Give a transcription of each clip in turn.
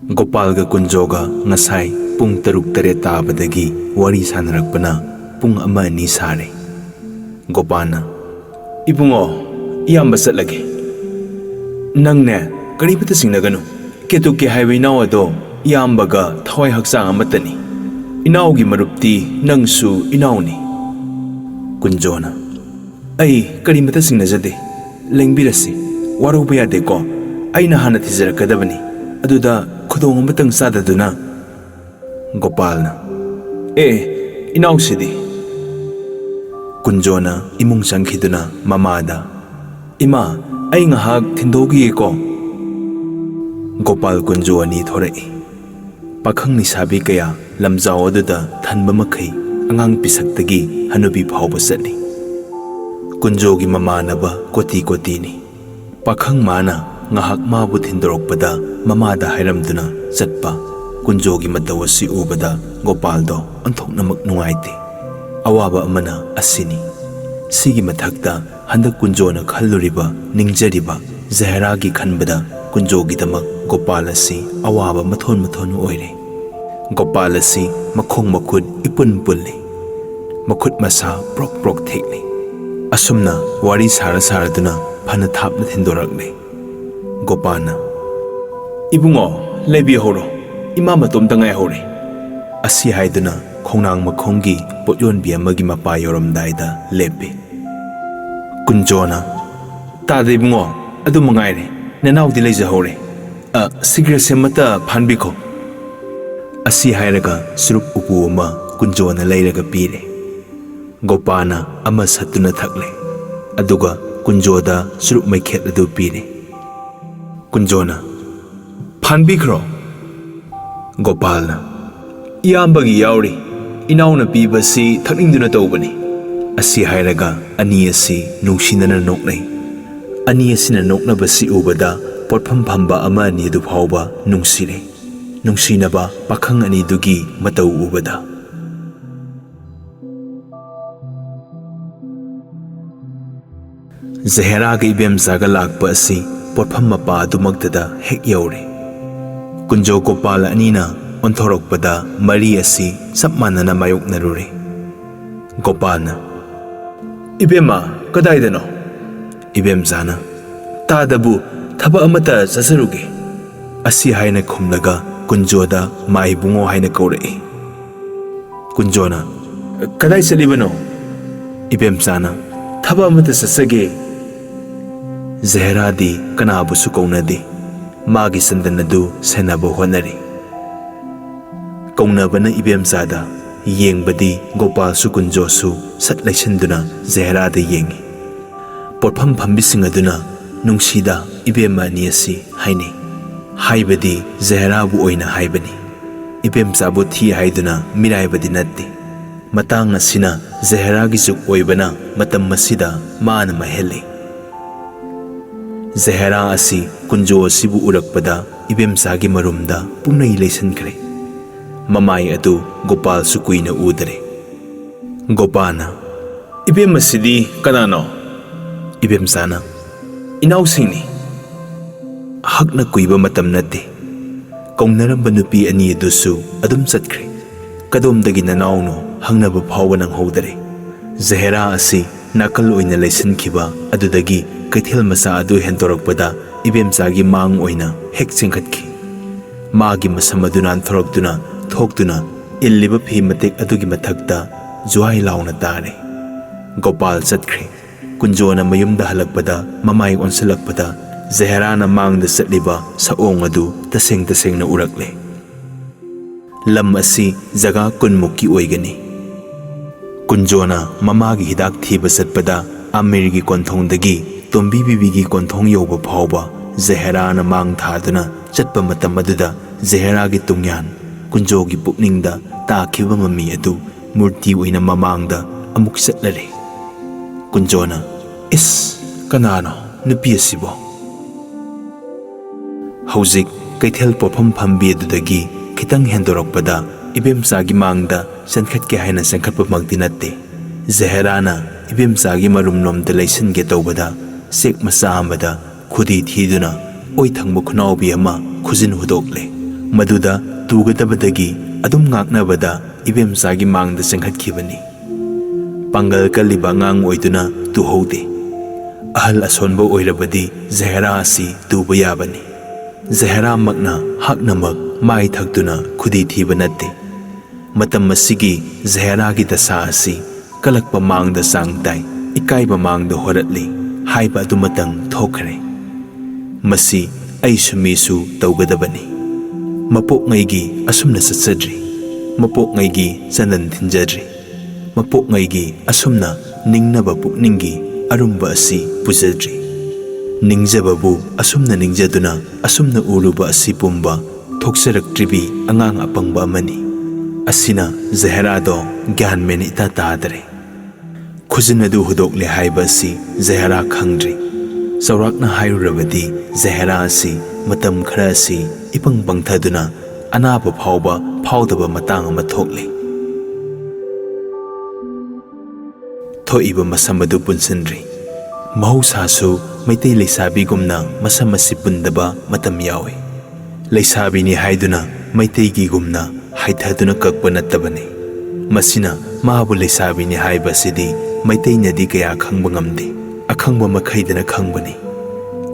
Gopalga Kunjoga ngasai pung taruk tere tabadagi wari sanarakpana pung ama ani sare. Gopalna Ibungo iyamba satlage nangne karibata singnaganu ketuke highway now ado iyambaga thawai haksang amatani inaugi marupti nangsu inauni. Kunjona ai karimata singnajade lengbirasi waruba yade ko aina hana thijarakadabani aduda khudong amatang sadaduna. Gopalna inausidi. Kunjona imung sangkhiduna mamada ima ai ngahak thindogi ko. Gopal Kunjo ani thorai pakhang ni sabi kaya lamjao aduda thanba makhai angang pisaktagi hanubi phawba satni. Kunjogi mamanaba koti koti ni pakhang mana ngahak mabu thindorokpada mamada hairamduna chatpa. Kunjogi matawasi ubada Gopaldo anthoknamak nungaite awaba amana asini sigi mathakta handak Kunjona khalluriba ningjariba Jahera gi khanbada Kunjogi damak Gopal asi awaba mathon mathon oire. Gopal asi makhong makhut ipun pulli makhut masa prok prok thekni asumna wari sara saraduna phana thapna thindorakne. Gopalna Ibungo lebi horo ima matom tangai hore asi haiduna khongnang makhongi potyon bi amagi mapa yoramdaida lepe. Kunjona tade Ibungo adu mangaire nenaudi leja hore cigarette semata phanbiko asi hairaga surup upu ama Kunjona leiraga pire. Gopalna ama satuna thakle aduga Kunjoda surup maikhet adu pire. Kunjona phanbikro. Gopalna iyambagi yauri inauna pibasi thakningduna tawbani asi hairaga ani asi nungsinana noknai ani asina noknabasi ubada potpham phamba ama ani du phawba nungsire nungsinaba pakhang ani dugi matau ubada. Jahera ga ibem zaga lakpa asi potpham mapa dumaktada hek yauri. Kunjo Gopal anina onthorokpada mari asi sapmanana mayoknarure. Gopalna Ibema kadaidano. Ibemzana tadabu thaba amata sasaruge asi haina khumlaga Kunjoda maibungo haina kaurei. Kunjona kadai salibano. Ibemzana thaba amata sasage. Jahera di kanabu sukaunadi magi sandanadu senabo honari. Kaunabana Ibemzada yengbadi Gopal su Kunjo su satlaisanduna Jahera da yengi. Potpham phambising aduna nungsida Ibema ni asi haini haibadi Jahera bu oina haibani. Ibemzabu thi haiduna miraibadi natti matang asina Jahera gi suk oibana matam masida maana maheli. Jahera asi Kunjo asibu urakpada Ibemzagi marumda punai leisankre. Mamai adu Gopal sukuina udare. Gopalna Ibemasidi kanano. Ibemzana inausingni hakna kuiba matam nate kaunaramba nupi ani adusu adum chatkre kadomdagi nanauno hangnaba phawba nang hodare. Jahera asi nakal oina leisankhiba adudagi kaithel masa adu hentorakpada Ibemzagi mang oina hek chingkhatkhi. Magi masamaduna anthorokduna thokduna illiba phi matek adugi mathakta juai launa tare. Gopal chatkre. Kunjona mayumda halakpada mamai onsalakpada Jahera na mangda satliba saong adu taseng na urakle. Lam asi jaga kunmuki oigani. Kunjona mamagi hidak thiba satpada amirgi konthongdagi tombi bibigi konthong yoba phawba Jahera na mang thaduna chatpa matam aduda Jahera gi tungyan Kunjogi pukningda takhiba mami adu murti oina mamangda amuk satlare. Kunjona kanano nupi asibo. Hauzik kaithel popham phambi adudagi khitang hendorokpada Ibemzagi mangda sankhatke haina sankhatpa magdi natte. Jahera na Ibemzagi marumnomda leisange tawbada sek masa amada khudi thiduna oi thangbu khunawbi ama khujin hudokle. Maduda tugadabadagi adum ngaknabada ibemsagi mangda senghatkibani. Pangal kaliba ngang oiduna tuhoude. Ahal asonba oirabadi Jahera asi tuba yabani. Jahera makna haknamak mai thakduna khudi thiba natte. Matam masigi Jahera gi dasa asi kalakpa mangda sangtai ikaiba mangda horatli haiba adumatang thokre. Masi aisu misu taugadabani. Mapok ngaigi asumna satsadri. Mapok ngaigi sanan thinjadri. Mapok ngaigi asumna ningnaba pukningi arumba asi pujadri. Ningjababu asumna ningjaduna asumna uruba asi pumba thoksaraktribi angang apangba amani. Asina Jahera do gyan men ita tadre. Khujinadu hudokle haiba asi Jahera khangdri. Saurakna hairurabadi Jahera asi matam khara asi ipang pangthaduna anaba phauba phaudaba matang ama thokle. Thoiba masamadu punsinri. Mahausasu maitai leisabigumna masamasi pundaba matam yawe. Leisabini haiduna maitaigi gumna haithaduna kakpa nattabani. Masina mahabu leisabini haibasidi maitainadi kaya khangba ngamde. Akhangba makhaidana khangbani.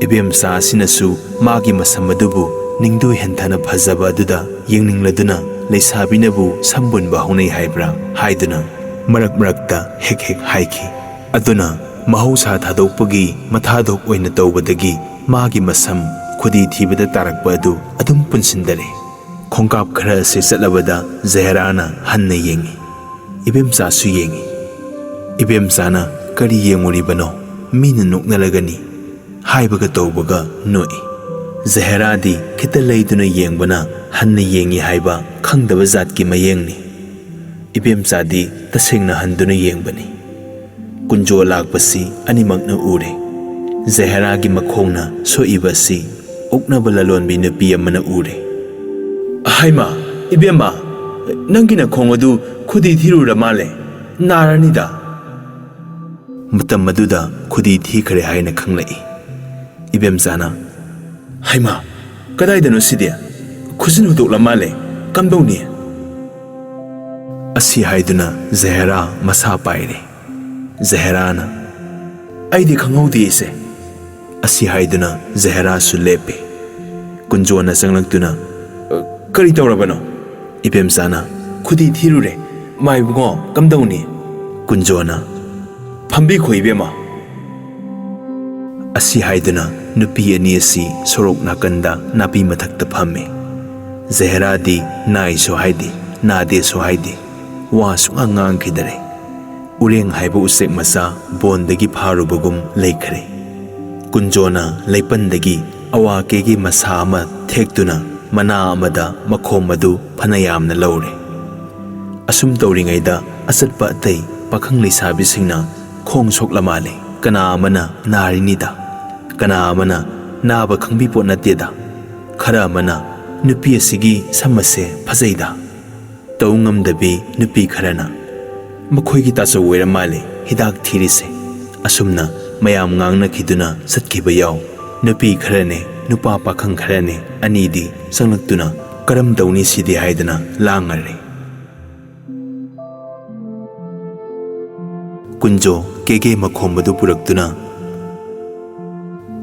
Ibemsa asinasu magi masamadubu ningdu henthana phajaba aduda yengningladuna leisabinabu sambunba honai haibra haiduna marak marakta hek haiki. Aduna mahausa thadokpagi mathadok oina tawbadagi magi masam khudi thibada tarakpa adu adum punsindare. Khongkap khara se chatlabada Jaherana hanna yengi. Ibemsa su yengi. Ibemsana kari yenguribano mina nuknalagani haibaga tawbaga noi. Jahera di kita leiduna yengbana hanna yengi haiba khangdaba zatki mayengni. Ibemsa di tasengna handuna yengbani. Kunjo lakpasi animakna ure. Jahera gi makhongna soibasi uknaba lalonbi nupi amana ure. Haima, Ibemma, nangina khongadu khudi thirura male naranida. Matam maduda khudi thikhare haina khanglai. Ibemsana Haima, kadaidano sidia khujin hudokla male kamdoni. Asi haiduna Jahera masa paire. Jaherana aidi khanghaudi ise. Asi haiduna Jahera su lepe. Kunjona changlakduna kari tawrabano. Ibemsana khudi thirure maibungo kamdoni. Kunjona phambi khoi bema. Asi haiduna nupi ani asi sorok nakanda napi mathakta phamme. Jahera di nai so haidi nade so haidi wa sunga ngang khidare. Ureng haiba usek masa bondagi pharubagum leikhare. Kunjona leipandagi awakegi masa ama thektuna mana amada makhom adu phanayamna laure. Asum tawringaida asatpa atai pakhang leisabisingna khong sokla male. Kana amana narinida. Kana amana naba khangbi pot nateda. Khara amana nupi asigi samase phajaida. Taungamdabi nupi kharana makhoigi tasawera male hidak thirise. Asumna mayam ngangna khiduna satkiba yaw. Nupi kharane nupa pakhang kharane anidi sanglaktuna karam dawni sidi haidana langare. Kunjo kege makhombadu puraktuna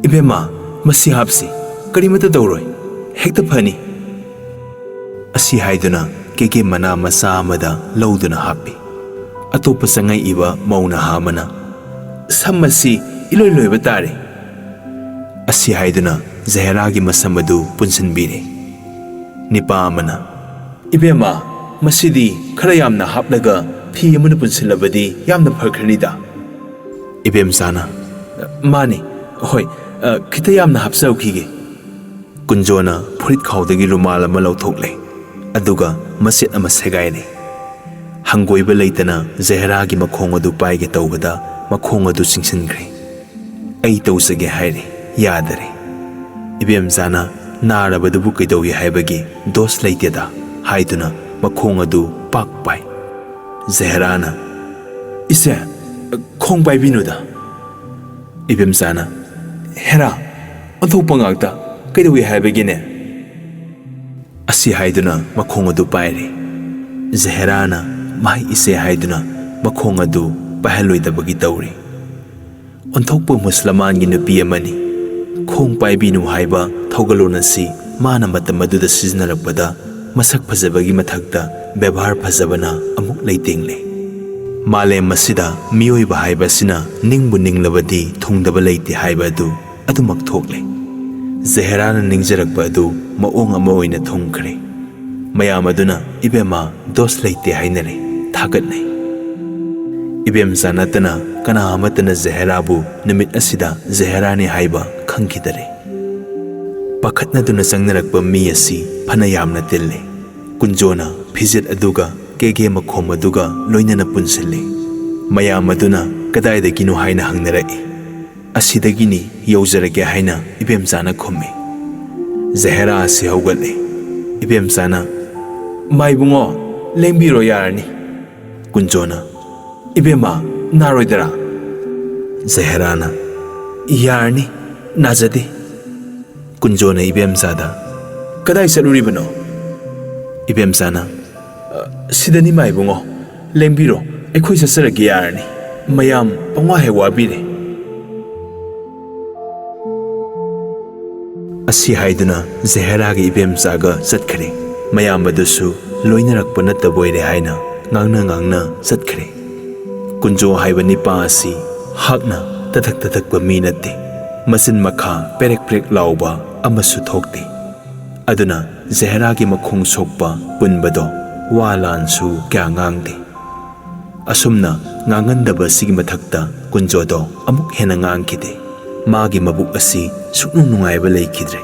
Ibemma masi hapsi karimata dawroi hekta phani. Asi haiduna kege mana masa amada lauduna hapi. Atopa sangai iba mauna hamana samasi iloi loiba tare. Asi haiduna Jahera gi masamadu punsinbire. Nipa amana Ibemma masidi khara yamna hapnaga fi amuna punsilabadi yamna pharkhanida. Ibemsana mani hoi khita yamna hapsaukhige. Kunjona phurit khawdagi rumal ama lauthokle. Aduga maset ama segaire. Hangoiba leitana Jahera gi makhong adu paige tawbada makhong adu singsinkhre. Ai tawsage haire yadare. Ibemsana narabadubu kaidawi haibagi dos leiteda haiduna makhong adu pak pai. Jaherana ise khong pai binuda. Ibemsana Hera anthokpa ngakta kaidawi haibagine. ꯑꯁꯤ ꯍꯥꯏꯗꯨꯅ ꯃꯈꯣꯡ ꯑꯗꯨ ꯄꯥꯏꯔꯦ꯫ ꯖꯍꯦꯔꯥꯅ ꯃꯍꯩ ꯏꯁꯦ ꯍꯥꯏꯗꯨꯅ ꯃꯈꯣꯡ ꯑꯗꯨ ꯄꯥꯏꯍꯜꯂꯣꯏꯗꯕꯒꯤ ꯇꯧꯔꯤ꯫ ꯑꯣꯟꯊꯣꯛꯄ ꯃꯨꯁꯂꯃꯥꯟꯒꯤ ꯅꯨꯄꯤ ꯑꯃꯅꯤ꯫ ꯈꯣꯡ ꯄꯥꯏꯕꯤꯅꯨ ꯍꯥꯏꯕ ꯊꯧꯒꯜꯂꯣꯟ ꯑꯁꯤ ꯃꯥꯅ ꯃꯇꯝ ꯑꯗꯨꯗ ꯁꯤꯖꯤꯟꯅꯔꯛꯄꯗ ꯃꯁꯛ ꯐꯖꯕꯒꯤ ꯃꯊꯛꯇ ꯕꯦꯕꯥꯔ ꯐꯖꯕꯅ ꯑꯃꯨꯛ ꯂꯩꯇꯦꯡꯂꯦ꯫ ꯃꯥꯂꯦꯝ ꯑꯁꯤꯗ ꯃꯤꯑꯣꯏꯕ ꯍꯥꯏꯕꯁꯤꯅ ꯅꯤꯡꯕꯨ ꯅꯤꯡꯂꯕꯗꯤ ꯊꯨꯡꯗꯕ ꯂꯩꯇꯦ ꯍꯥꯏꯕ ꯑꯗꯨ ꯑꯗꯨꯃꯛ ꯊꯣꯛꯂꯦ꯫ ꯖꯍꯦꯔꯥꯅ ꯅꯤꯡꯖꯔꯛꯄ ꯑꯗꯨ ꯃꯑꯣꯡ ꯑꯃ ꯑꯣꯏꯅ ꯊꯨꯡꯈ꯭ꯔꯦ꯫ ꯃꯌꯥꯝ ꯑꯗꯨꯅ ꯏꯕꯦꯝꯃ ꯗꯣꯁ ꯂꯩꯇꯦ ꯍꯥꯏꯅꯔꯦ, ꯊꯥꯒꯠꯅꯩ꯫ ꯏꯕꯦꯝꯆꯥ ꯅꯠꯇꯅ ꯀꯅꯥ ꯑꯃꯠꯇꯅ ꯖꯍꯦꯔꯥꯕꯨ ꯅꯨꯃꯤꯠ ꯑꯁꯤꯗ ꯖꯍꯦꯔꯥꯅꯤ ꯍꯥꯏꯕ ꯈꯪꯈꯤꯗꯔꯦ꯫ ꯄꯥꯈꯠꯅꯗꯨꯅ ꯆꯪꯅꯔꯛꯄ ꯃꯤ ꯑꯁꯤ ꯐꯅ ꯌꯥꯝꯅ ꯇꯤꯜꯂꯦ꯫ ꯀꯨꯟꯖꯣꯅ ꯐꯤꯖꯦꯠ ꯑꯗꯨꯒ ꯀꯦꯒꯦ ꯃꯈꯣꯝ ꯑꯗꯨꯒ ꯂꯣꯏꯅꯅ ꯄꯨꯟꯁꯤꯜꯂꯤ꯫ ꯃꯌꯥꯝ ꯑꯗꯨꯅ ꯀꯗꯥꯏꯗꯒꯤꯅꯣ ꯍꯥꯏꯅ ꯍꯪꯅꯔꯛꯏ꯫ ꯑꯁꯤꯗꯒꯤꯅꯤ ꯌꯧꯖꯔꯒꯦ ꯍꯥꯏꯅ ꯏꯕꯦꯝꯆꯥꯅ ꯈꯨꯝꯃꯤ꯫ ꯖꯍꯦꯔꯥ ꯑꯁꯤ ꯍꯧꯒꯠꯂꯦ꯫ ꯏꯕꯦꯝꯆꯥꯅ ꯃꯥꯏꯕꯨꯡꯉꯣ ꯂꯦꯡꯕꯤꯔꯣ ꯌꯥꯔꯅꯤ꯫ ꯀꯨꯟꯖꯣꯅ ꯏꯕꯦꯝꯃ ꯅꯥꯔꯣꯏꯗꯔꯥ? ꯖꯍꯦꯔꯥꯅ ꯌꯥꯔꯅꯤ, ꯅꯥꯖꯗꯦ꯫ ꯀꯨꯟꯖꯣꯅ ꯏꯕꯦꯝꯆꯥꯗ ꯀꯗꯥꯏ ꯆꯠꯂꯨꯔꯤꯕꯅꯣ? ꯏꯕꯦꯝꯆꯥꯅ ꯁꯤꯗꯅꯤ ꯃꯥꯏꯕꯨꯡꯉꯣ, ꯂꯦꯡꯕꯤꯔꯣ, ꯑꯩꯈꯣꯏ ꯆꯠꯆꯔꯒꯦ ꯌꯥꯔꯅꯤ, ꯃꯌꯥꯝ ꯄꯪꯋꯥ ꯍꯦꯛ ꯋꯥꯕꯤꯔꯦ꯫ ꯑꯁꯤ ꯍꯥꯏꯗꯨꯅ ꯖꯍꯦꯔꯥꯒꯤ ꯏꯕꯦꯝꯆꯥꯒ ꯆꯠꯈ꯭ꯔꯦ꯫ ꯃꯌꯥꯝ ꯑꯗꯨꯁꯨ ꯂꯣꯏꯅꯔꯛꯄ ꯅꯠꯇꯕꯣꯏꯔꯦ ꯍꯥꯏꯅ ꯉꯥꯡꯅ ꯆꯠꯈ꯭ꯔꯦ꯫ ꯀꯨꯟꯖꯣ ꯍꯥꯏꯕ ꯅꯤꯄꯥ ꯑꯁꯤ ꯍꯥꯛꯅ ꯇꯊꯛꯄ ꯃꯤ ꯅꯠꯇꯦ꯫ ꯃꯆꯤꯟ ꯃꯈꯥ ꯄꯦꯔꯦꯛ ꯄꯦꯔꯦꯛ ꯂꯥꯎꯕ ꯑꯃꯁꯨ ꯊꯣꯛꯇꯦ꯫ ꯑꯗꯨꯅ ꯖꯍꯦꯔꯥꯒꯤ ꯃꯈꯣꯡ ꯁꯣꯛꯄ ꯄꯨꯟꯕꯗꯣ ꯋꯥ ꯂꯥꯟꯁꯨ ꯀꯌꯥ ꯉꯥꯡꯗꯦ꯫ ꯑꯁꯨꯝꯅ ꯉꯥꯡꯉꯟꯗꯕ ꯑꯁꯤꯒꯤ ꯃꯊꯛꯇ ꯀꯨꯟꯖꯣꯗꯣ ꯑꯃꯨꯛ ꯍꯦꯟꯅ ꯉꯥꯡꯈꯤꯗꯦ꯫ ꯃꯥꯒꯤ ꯃꯕꯨꯛ ꯑꯁꯤ ꯁꯨꯛꯅꯨꯡ ꯅꯨꯡꯉꯥꯏꯕ ꯂꯩꯈꯤꯗ꯭ꯔꯦ꯫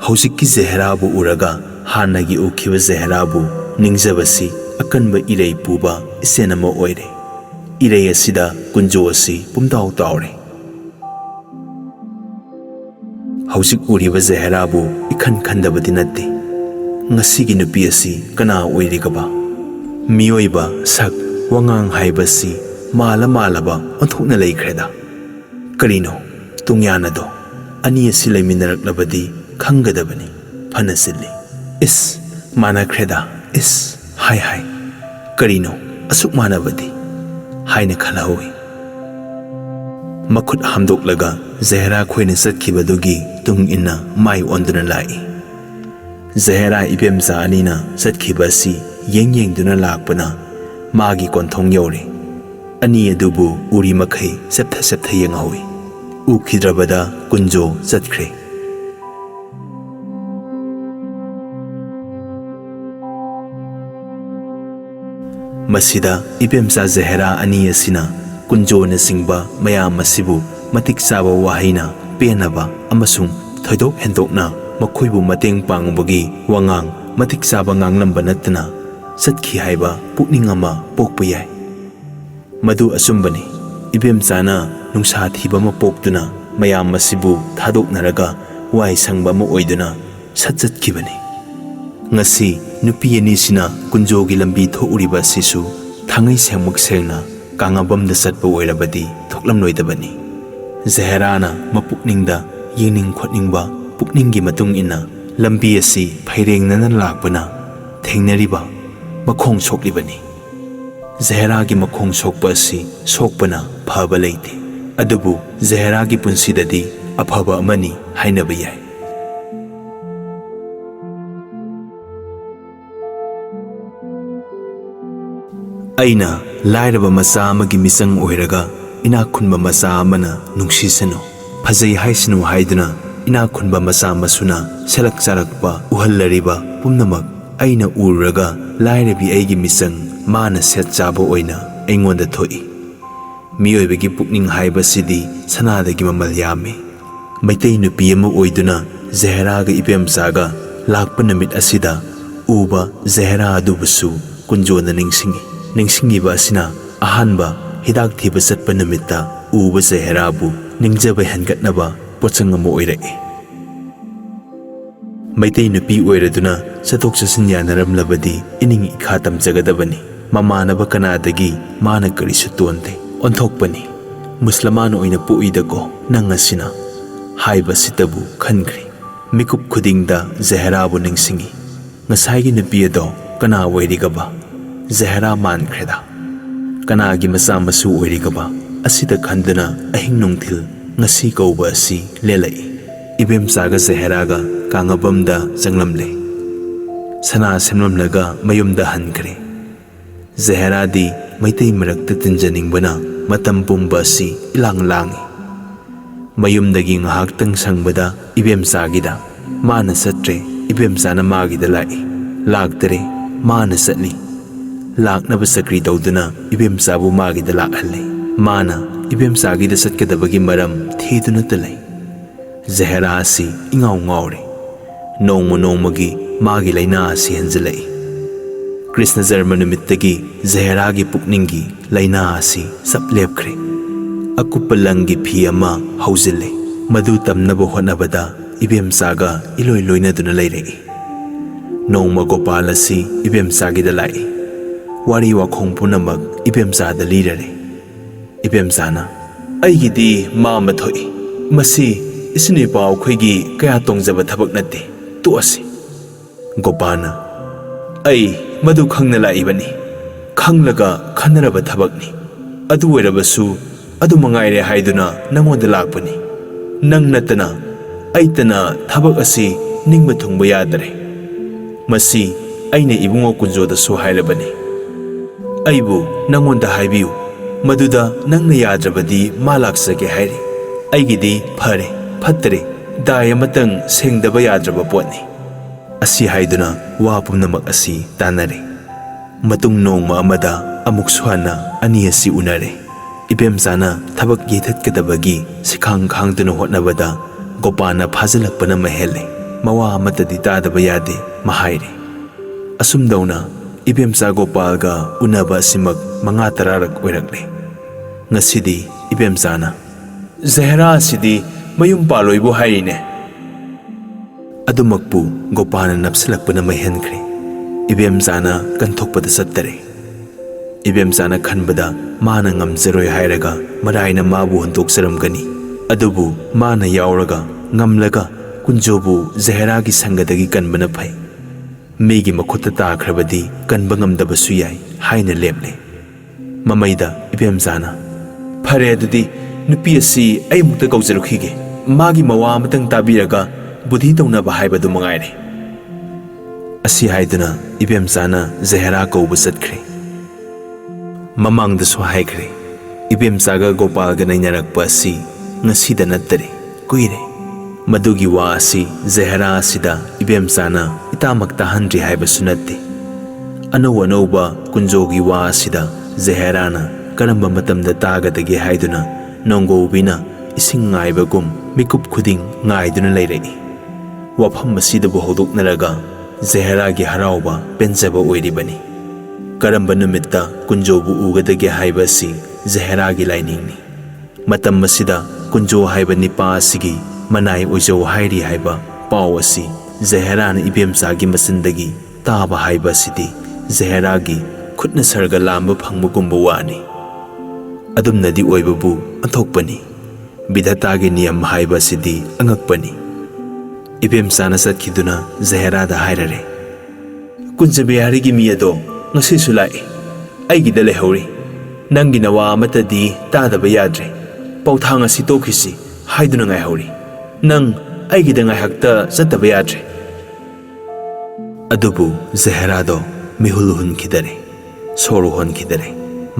ꯍꯧꯖꯤꯛꯀꯤ ꯖꯍꯦꯔꯥꯕꯨ ꯎꯔꯒ ꯍꯥꯟꯅꯒꯤ ꯎꯈꯤꯕ ꯖꯍꯦꯔꯥꯕꯨ ꯅꯤꯡꯖꯕꯁꯤ ꯑꯀꯟꯕ ꯏꯔꯩ ꯄꯨꯕ ꯏꯆꯦꯟ ꯑꯃ ꯑꯣꯏꯔꯦ꯫ ꯏꯔꯩ ꯑꯁꯤꯗ ꯀꯨꯟꯖꯣ ꯑꯁꯤ ꯄꯨꯝꯇꯥꯎ ꯇꯥꯎꯔꯦ꯫ ꯍꯧꯖꯤꯛ ꯎꯔꯤꯕ ꯖꯍꯦꯔꯥꯕꯨ ꯏꯈꯟ ꯈꯟꯗꯕꯗꯤ ꯅꯠꯇꯦ꯫ ꯉꯁꯤꯒꯤ ꯅꯨꯄꯤ ꯑꯁꯤ ꯀꯅꯥ ꯑꯣꯏꯔꯤꯒꯕ? ꯃꯤꯑꯣꯏꯕ ꯁꯛ ꯋꯥꯉꯥꯡ ꯍꯥꯏꯕꯁꯤ ꯃꯥꯜꯂꯕ ꯑꯣꯟꯊꯣꯛꯅ ꯂꯩꯈ꯭ꯔꯦꯗ꯫ ꯀꯔꯤꯅꯣ ꯇꯨꯡꯌꯥꯟꯅꯗꯣ? ꯑꯅꯤ ꯑꯁꯤ ꯂꯩꯃꯤꯟꯅꯔꯛꯂꯕꯗꯤ ꯈꯪꯒꯗꯕꯅꯤ꯫ ꯐꯅ ꯆꯤꯜꯂꯤ꯫ ꯏꯁ ꯃꯥꯟꯅꯈ꯭ꯔꯦꯗ, ꯏꯁ ꯍꯥꯏ ꯀꯔꯤꯅꯣ ꯑꯁꯨꯛ ꯃꯥꯟꯅꯕꯗꯤ ꯍꯥꯏꯅ ꯈꯜꯍꯧꯏ꯫ ꯃꯈꯨꯠ ꯍꯥꯝꯗꯣꯛꯂꯒ ꯖꯍꯦꯔꯥ ꯈꯣꯏꯅ ꯆꯠꯈꯤꯕꯗꯨꯒꯤ ꯇꯨꯡ ꯏꯟꯅ ꯃꯥꯏ ꯑꯣꯟꯗꯨꯅ ꯂꯥꯛꯏ꯫ ꯖꯍꯦꯔꯥ ꯏꯕꯦꯝꯆꯥ ꯑꯅꯤꯅ ꯆꯠꯈꯤꯕ ꯑꯁꯤ ꯌꯦꯡꯗꯨꯅ ꯂꯥꯛꯄꯅ ꯃꯥꯒꯤ ꯀꯣꯟꯊꯣꯡ ꯌꯧꯔꯦ꯫ ꯑꯅꯤ ꯑꯗꯨꯕꯨ ꯎꯔꯤ ꯃꯈꯩ ꯆꯦꯞꯊ ꯌꯦꯡꯍꯧꯏ꯫ ꯎꯈꯤꯗ꯭ꯔꯕꯗ ꯀꯨꯟꯖꯣ ꯆꯠꯈ꯭ꯔꯦ꯫ ꯃꯁꯤꯗ ꯏꯕꯦꯝꯆꯥ ꯖꯍꯦꯔꯥ ꯑꯅꯤ ꯑꯁꯤꯅ ꯀꯨꯟꯖꯣꯅꯆꯤꯡꯕ ꯃꯌꯥꯝ ꯑꯁꯤꯕꯨ ꯃꯇꯤꯛ ꯆꯥꯕ ꯋꯥꯍꯩꯅ ꯄꯦꯟꯅꯕ ꯑꯃꯁꯨꯡ ꯊꯣꯏꯗꯣꯛ ꯍꯦꯟꯗꯣꯛꯅ ꯃꯈꯣꯏꯕꯨ ꯃꯇꯦꯡ ꯄꯥꯡꯕꯒꯤ ꯋꯥꯉꯥꯡ ꯃꯇꯤꯛ ꯆꯥꯕ ꯉꯥꯡꯂꯝꯕ ꯅꯠꯇꯅ ꯆꯠꯈꯤ ꯍꯥꯏꯕ ꯄꯨꯛꯅꯤꯡ ꯑꯃ ꯄꯣꯛꯄ ꯌꯥꯏ꯫ ꯃꯗꯨ ꯑꯆꯨꯝꯕꯅꯤ꯫ ꯏꯕꯦꯝꯆꯥꯅ ꯅꯨꯡꯁꯥ ꯊꯤꯕ ꯑꯃ ꯄꯣꯛꯇꯨꯅ ꯃꯌꯥꯝ ꯑꯁꯤꯕꯨ ꯊꯥꯗꯣꯛꯅꯔꯒ ꯋꯥꯏ ꯁꯪꯕ ꯑꯃ ꯑꯣꯏꯗꯨꯅ ꯆꯠꯈꯤꯕꯅꯤ꯫ ꯉꯁꯤ ꯅꯨꯄꯤ ꯑꯅꯤꯁꯤꯅ ꯀꯨꯟꯖꯣꯒꯤ ꯂꯝꯕꯤ ꯊꯣꯛꯎꯔꯤꯕ ꯑꯁꯤꯁꯨ ꯊꯥꯡꯉꯩ ꯁꯦꯡꯃꯛ ꯁꯦꯡꯅ ꯀꯥꯡꯉꯥꯕꯝꯗ ꯆꯠꯄ ꯑꯣꯏꯔꯕꯗꯤ ꯊꯣꯛꯂꯝꯂꯣꯏꯗꯕꯅꯤ꯫ ꯖꯍꯦꯔꯥꯅ ꯃꯄꯨꯛꯅꯤꯡꯗ ꯌꯦꯡꯅꯤꯡ ꯈꯣꯠꯅꯤꯡꯕ ꯄꯨꯛꯅꯤꯡꯒꯤ ꯃꯇꯨꯡ ꯏꯟꯅ ꯂꯝꯕꯤ ꯑꯁꯤ ꯐꯩꯔꯦꯡꯅꯅ ꯂꯥꯛꯄꯅ ꯊꯦꯡꯅꯔꯤꯕ ꯃꯈꯣꯡ ꯁꯣꯛꯂꯤꯕꯅꯤ꯫ ꯖꯍꯦꯔꯥꯒꯤ ꯃꯈꯣꯡ ꯁꯣꯛꯄ ꯑꯁꯤ ꯁꯣꯛꯄꯅ ꯐꯕ ꯂꯩꯇꯦ꯫ ꯑꯗꯨꯕꯨ ꯖꯍꯦꯔꯥꯒꯤ ꯄꯨꯟꯁꯤꯗꯗꯤ ꯑꯐꯕ ꯑꯃꯅꯤ ꯍꯥꯏꯅꯕ ꯌꯥꯏ꯫ ꯑꯩꯅ ꯂꯥꯏꯔꯕ ꯃꯆꯥ ꯑꯃꯒꯤ ꯃꯤꯆꯪ ꯑꯣꯏꯔꯒ ꯏꯅꯥꯛ ꯈꯨꯟꯕ ꯃꯆꯥ ꯑꯃꯅ ꯅꯨꯡꯁꯤꯁꯅꯨ, ꯐꯖꯩ ꯍꯥꯏꯁꯅꯨ ꯍꯥꯏꯗꯨꯅ ꯏꯅꯥꯛ ꯈꯨꯟꯕ ꯃꯆꯥ ꯃꯁꯨꯅ ꯁꯦꯂꯛ ꯆꯥꯔꯛꯄ ꯎꯍꯜꯂꯔꯤꯕ ꯄꯨꯝꯅꯃꯛ ꯑꯩꯅ ꯎꯔꯨꯔꯒ ꯂꯥꯏꯔꯕꯤ ꯑꯩꯒꯤ ꯃꯤꯆꯪ ꯃꯥꯅ ꯁꯦꯠ ꯆꯥꯕ ꯑꯣꯏꯅ ꯑꯩꯉꯣꯟꯗ ꯊꯣꯛꯏ꯫ ꯃꯤꯑꯣꯏꯕꯒꯤ ꯄꯨꯛꯅꯤꯡ ꯍꯥꯏꯕꯁꯤꯗꯤ ꯁꯅꯥꯗꯒꯤ ꯃꯃꯜ ꯌꯥꯝꯃꯤ꯫ ꯃꯩꯇꯩ ꯅꯨꯄꯤ ꯑꯃ ꯑꯣꯏꯗꯨꯅ ꯖꯍꯦꯔꯥꯒ ꯏꯕꯦꯝꯆꯥꯒ ꯂꯥꯛꯄ ꯅꯨꯃꯤꯠ ꯑꯁꯤꯗ ꯎꯕ ꯖꯍꯦꯔꯥ ꯑꯗꯨꯕꯨꯁꯨ ꯀꯨꯟꯖꯣꯅ ꯅꯤꯡꯁꯤꯡꯉꯤ꯫ ꯅꯤꯡꯁꯤꯡꯉꯤꯕ ꯑꯁꯤꯅ ꯑꯍꯥꯟꯕ ꯍꯤꯗꯥꯛ ꯊꯤꯕ ꯆꯠꯄ ꯅꯨꯃꯤꯠꯇ ꯎꯕ ꯖꯍꯦꯔꯥꯕꯨ ꯅꯤꯡꯖꯕ ꯍꯦꯟꯒꯠꯅꯕ ꯄꯣꯠꯆꯪ ꯑꯃ ꯑꯣꯏꯔꯛꯏ꯫ ꯃꯩꯇꯩ ꯅꯨꯄꯤ ꯑꯣꯏꯔꯗꯨꯅ ꯆꯠꯊꯣꯛ ꯆꯠꯁꯤꯟ ꯌꯥꯅꯔꯝꯂꯕꯗꯤ ꯏꯅꯤꯡ ꯏꯈꯥ ꯇꯝꯖꯒꯗꯕꯅꯤ꯫ ꯃꯃꯥꯟꯅꯕ ꯀꯅꯥꯗꯒꯤ ꯃꯥꯅ ꯀꯔꯤꯁꯨ ꯇꯣꯟꯗꯦ꯫ ꯑꯣꯟꯊꯣꯛꯄꯅꯤ, ꯃꯨꯁꯂꯃꯥꯟ ꯑꯣꯏꯅ ꯄꯣꯛꯏꯗꯀꯣ ꯅꯪ ꯑꯁꯤꯅ ꯍꯥꯏꯕꯁꯤꯇꯕꯨ ꯈꯟꯈ꯭ꯔꯦ꯫ ꯃꯤꯀꯨꯞ ꯈꯨꯗꯤꯡꯗ ꯖꯍꯦꯔꯥꯕꯨ ꯅꯤꯡꯁꯤꯡꯉꯤ꯫ Ngasai nupi ado kana oirigaba Jahera mankreda kanagi masa masu oirigaba asida khanduna ahing nungthil ngasi kauba asi lelai ibemsaga Jahera ga kangabamda janglamle sana semlamlaga mayumda hankre Jahera di maitai marakta tinjaningbana matam pumba asi ilang langi mayumdagi ngahaktang sangbada ibemsagida mana satre ibemsana magida lai lagtare mana satli laknaba sakri tawduna ibemsabu magida lakhalle mana ibemsagida satkadabagi maram thiduna talai Jahera asi ingaw ngawre nongmagi magi laina asi hanjalai Krishna Jarma numittagi Jahera gi pukningi laina asi saplepkhre akupalangi phi ama hauzille madu tamnaba honabada ibemsaga iloi loina duna lairei nongma Gopal asi ibemsagida lai wari wakhong punamak ibemsada lirare ibemsana aigidi ma mathoi masi isini paw khoigi kaya tongjaba thabak natte tu asi Gopana ai madu khangna laibani khanglaga khanaraba thabakni adu oirabasu adu mangaire haiduna nangonda lakpani nang natana aitana thabak asi ningba thungba yadare masi aine ibungo kunjoda so hairabani aibu nangonda haibiu maduda nangna yadrabadi malaksage hairi aigidi phare phattare daya matang sengdaba yadraba potni asi haiduna wa pumnamak asi tanare matung nongma amada amuk suhana ani asi unare ibemsana thabak yethatkadabagi sikhang khangduna hotnabada Gopana phajalakpana mahele mawa amatadi tadaba yade mahaire asumdauna ibemsa Gopalga unaba simak manga tararak oirakle ngasidi ibemsana Jahera sidi mayum paloibu hairine adumakpu Gopana napsalakpana mahenkre ibemsana kanthokpada sattare ibemsana khanbada mana ngamjaroi hairaga maraina mabu hontoksarumgani adubu mana yauraga ngamlaga kunjobu Jahera gi sangadagi kanbana phai migi makhutta takhrabadi kanba ngamdabasu yai haina leple mamaida ibemsana phare adudi nupi asi ai mukta gaujarukhige magi mawa matang tabiraga budhi taunaba haibadu mangaire asi haiduna ibemsana Jahera kauba satkre mamangdasu haikre ibemsaga Gopalga nainarakpa asi ngasida nattare kuire madugi wa asi Jahera asida ibemsana itamakta handri haibasu natte anauba kunjogi wa asida Jaherana karamba matamda tagadagi haiduna nongobina ising ngaibagum mikup khuding ngaiduna lairei wafam asidabu hodoknaraga Jahera gi harauba penjaba oiribani karamba numitta kunjobu ugadagi haibasi Jahera gi lainingni matam masida kunjo haiba nipa asigi manai oijau hairi haiba pau asi Jaherana ibemsagi masindagi taba haiba sidi Jahera gi khutna sarga lamba phangmugumba wani adumnadi oibabu anthokpani bidhatagi niyam haiba sidi angakpani ibemsana satkiduna Jahera da hairare kunjabe harigi miyado ngasi sulai aigi da lehori nangi nawa amatadi tadaba yadre pauthang asi tokhisi haiduna ngai hori nang aigi da ngai hakta sataba yadre adubu Jahera do mihul hun khidare soru hon khidare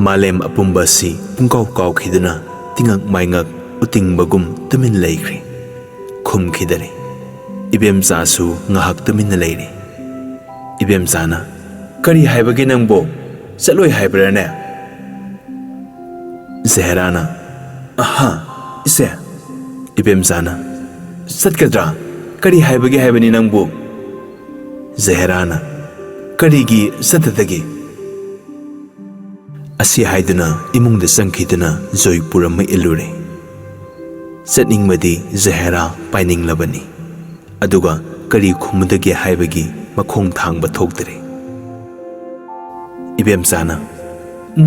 malem apumba si pungkau kau khiduna tingak maingak uting bagum tumin leikre khum khidare ibemsa su ngahak tumin leire ibemsana kari haibage nangbo saloi haibrane Jaherana aha ise ibemsana satkadra kari haibage haibani nangbo Jaherana karigi satadagi asi haiduna imungda sangkhiduna Joypura mai ilure satningmadi Jahera paininglabani aduga kari khumdagi haibagi makhong thangba thokdare ibemsana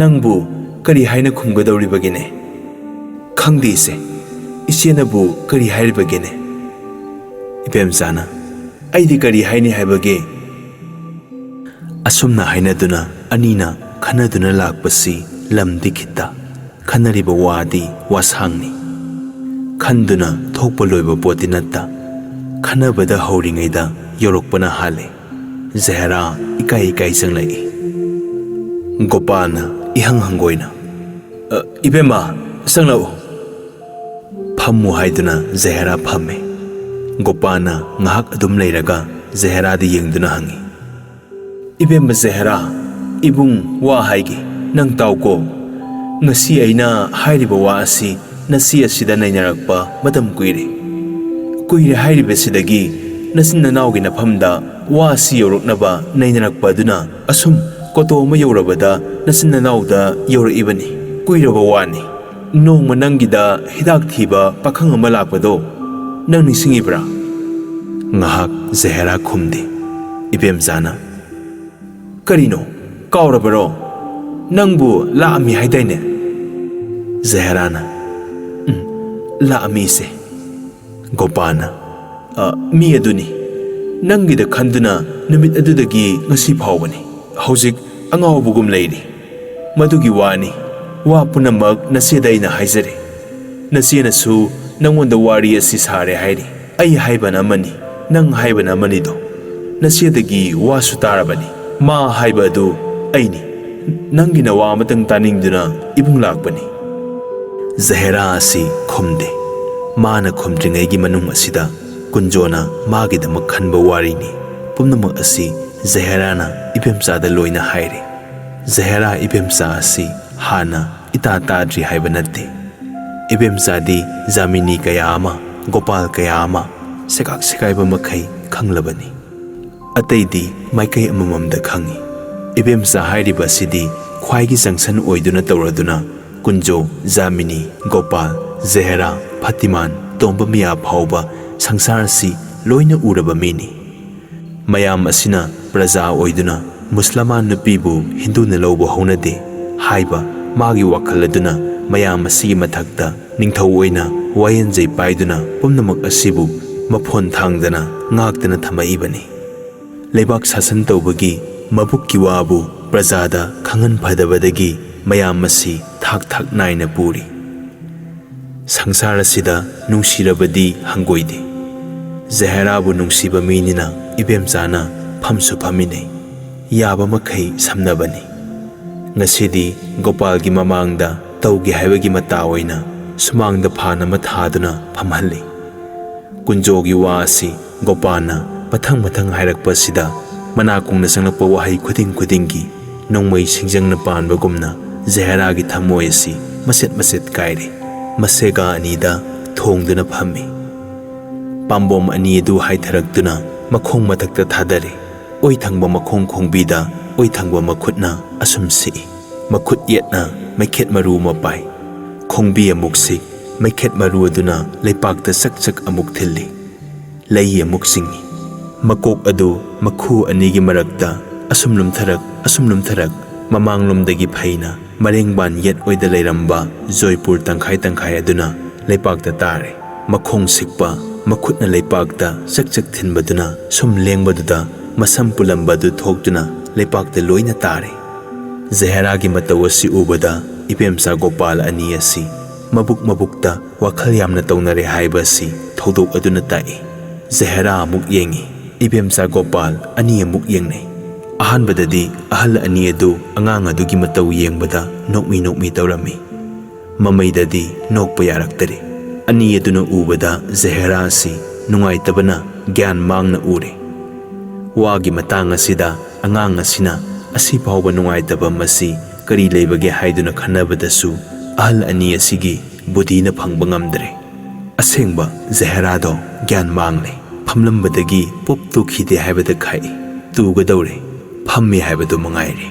nangbu kari haina khumgadawribagine khangdi ise isenabu kari hairibagine ibemsana aidi kari haini haibage Asumna hainaduna anina khanaduna lakpasi lamdi khita khanariba wadi wasangni khanduna thokpa loiba poti natta khanabada hauringaida yorokpana hale Jahera ikai changlai Gopalna ihang hangoina Ibema sanglau Phammu haiduna Jahera phamme Gopalna ngahak adum leiraga Jahera di yengduna hangi Ibema Jahera ibung wa haigi nang tauko ngasi aina hairiba wa asi nasi asida nainarakpa matam kuire hairiba sidagi nasin nanawgi nafamda wa asi yoroknaba nainarakpa duna asum koto ma yorabada nasin nanawda yoribani kuiraba wani nongma nangida hidak thiba pakhang ama lakpado nang nisingibra ngahak Jahera khumde Ibemjana Karino kaurabaro nangbu laami haidaine Jaherana laami se Gopalna mi aduni nangida khanduna numit adudagi ngasi phawbani hojik angawbugum leiri madugi wani wa punamak nasiedaina haijare nasienasu nangonda wari asi sare hairi ai haibana amani nang haibana amani do nasiedagi wasu tarabani ma haibadu aini nangina wa matang taningduna ibung lakbani Jahera asi khumde mana khumdringaigi manung asida kunjona magidamak khanba warini pumnamak asi Jaherana Ibemchada loina haire Jahera Ibemcha asi hana ita tadri haiba natte Ibemchadi Jamini kaya ama Gopal kaya ama sekak sekaiba makhai khanglabani ataidi maikai amamamda khangi Ibemcha hairiba sidi khwaigi jangsan oiduna tawraduna kunjo Jamini Gopal Jahera Phatiman tomba miya phauba sangsar si loina uraba mini mayam asina praja oiduna muslaman nupibu hindu na lawba haunade haiba magi wakhaladuna mayam asigi mathakta ningthau oina wayenjai paiduna pumnamak asibu mafon thangdana ngaktana thamaibani leibak sasan tawbagi mabukki wabu prajada khangan phadabadagi mayam asi thak naina puri sangsara sida nungsirabadi hangoide Jahera bu nungsiba minina Ibemchana phamsu phamine yaba makhai samnabani ngasidi Gopalgi mamangda tawgi haibagi mata oina sumangda phana mathaduna phamhalli kunjogi wasi Gopalna mathang hairakpa sida manakungna sanglakpa wahai khudingi nongmai singjangna panbagumna Jahera gi thamoi asi maset kaire masega anida thongduna phammi pambom ani du haitharakduna makhong mathakta thadare oi thangba makhong khongbida oi thangba makhutna asumsi makhut yetna maikhet maru mapai khongbi amuksik maikhet maru aduna leipakta saksak amuk thilli lei amuk singi makok adu makhu anigi marakta asumlum tharak mamanglumdagi phaina marengban yet oida leiramba Joypur tangkhai aduna leipakta tare makhong sikpa makhutna leipakta saksak thinbaduna sum lengbaduda masam pulambadu thokduna leipakta loina tare Jahera gi matawasi ubada Ibemcha Gopal ani asi mabukta wakhal yamna tawnare haiba si thodok aduna tai Jahera amuk yengi Ibemcha Gopal ani amuk yengnei ahanbadadi ahal ani adu angang adugi mataw yengbada nokmi tawrami mamaidadi nokpa yaraktare ani aduna ubada Jahera si nungaitabana gyan mangna ure wagi matang asida angang asina asi phawba nungaitaba masi kari leibage haiduna khanabadasu ahal ani asigi budina phangba ngamdre asengba Jahera do gyan mangle phamlambadagi pop tu khide haibada khai tuga dawre phammi haibadu mangaire